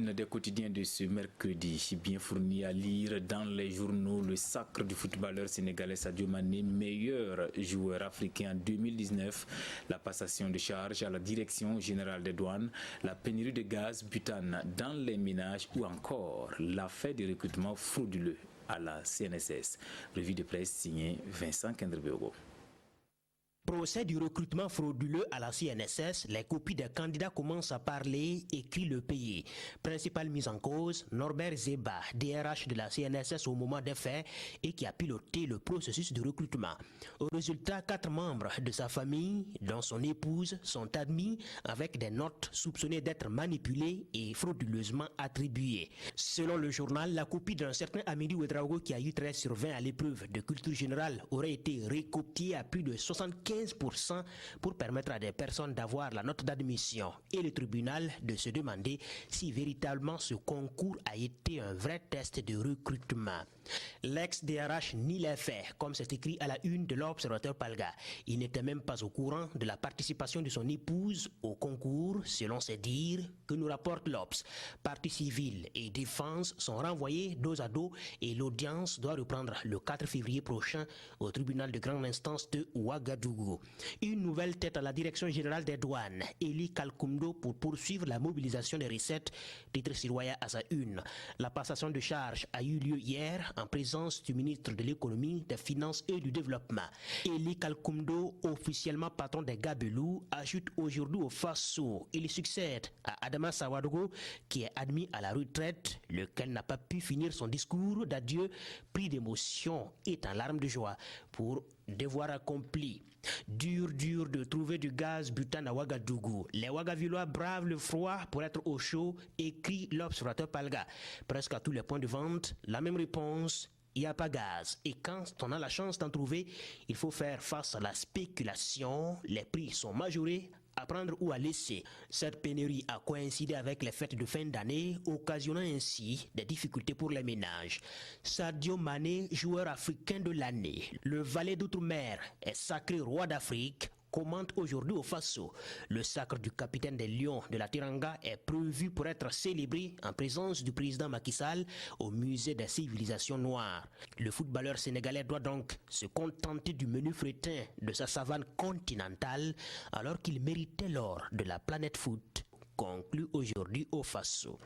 une des quotidiens de ce mercredi, bien fourni à lire dans les journaux, le sacre du footballeur sénégalais Sadio Mané, meilleur joueur africain en 2019, la passation de charge à la direction générale des douanes, la pénurie de gaz butane dans les ménages ou encore l'affaire du recrutement frauduleux à la CNSS. Revue de presse signée Vincent Kendrebeogo. Procès du recrutement frauduleux à la CNSS, les copies des candidats commencent à parler, écrit le pays. Principale mise en cause, Norbert Zeba, DRH de la CNSS au moment des faits et qui a piloté le processus de recrutement. Au résultat, 4 membres de sa famille, dont son épouse, sont admis avec des notes soupçonnées d'être manipulées et frauduleusement attribuées. Selon le journal, la copie d'un certain Amidi Ouedraogo qui a eu 13 sur 20 à l'épreuve de culture générale aurait été recopiée à plus de 75% pour permettre à des personnes d'avoir la note d'admission et le tribunal de se demander si véritablement ce concours a été un vrai test de recrutement. L'ex-DRH nie les faits, comme c'est écrit à la une de l'Observateur Palga. Il n'était même pas au courant de la participation de son épouse au concours, selon ses dires, que nous rapporte l'Obs. Partie civile et défense sont renvoyés dos à dos et l'audience doit reprendre le 4 février prochain au tribunal de grande instance de Ouagadougou. Une nouvelle tête à la direction générale des douanes, Eli Kalkoumdo, pour poursuivre la mobilisation des recettes, titre Siroya à sa une. La passation de charge a eu lieu hier en présence du ministre de l'économie, des finances et du développement. Eli Kalkoumdo, officiellement patron des Gabelou, ajoute aujourd'hui au Faso. Il succède à Adama Sawadogo, qui est admis à la retraite, lequel n'a pas pu finir son discours d'adieu, pris d'émotion et en larmes de joie pour devoir accompli. Dur de trouver du gaz butane à Ouagadougou. Les Ouagavillois bravent le froid pour être au chaud, écrit l'Observateur Palga. Presque à tous les points de vente, la même réponse. Il n'y a pas gaz. Et quand on a la chance d'en trouver, il faut faire face à la spéculation. Les prix sont majorés, à prendre ou à laisser. Cette pénurie a coïncidé avec les fêtes de fin d'année, occasionnant ainsi des difficultés pour les ménages. Sadio Mané, joueur africain de l'année. Le valet d'outre-mer est sacré roi d'Afrique, commente aujourd'hui au Faso. Le sacre du capitaine des Lions de la Teranga est prévu pour être célébré en présence du président Macky Sall au musée des civilisations noires. Le footballeur sénégalais doit donc se contenter du menu fretin de sa savane continentale alors qu'il méritait l'or de la planète foot, conclut aujourd'hui au Faso.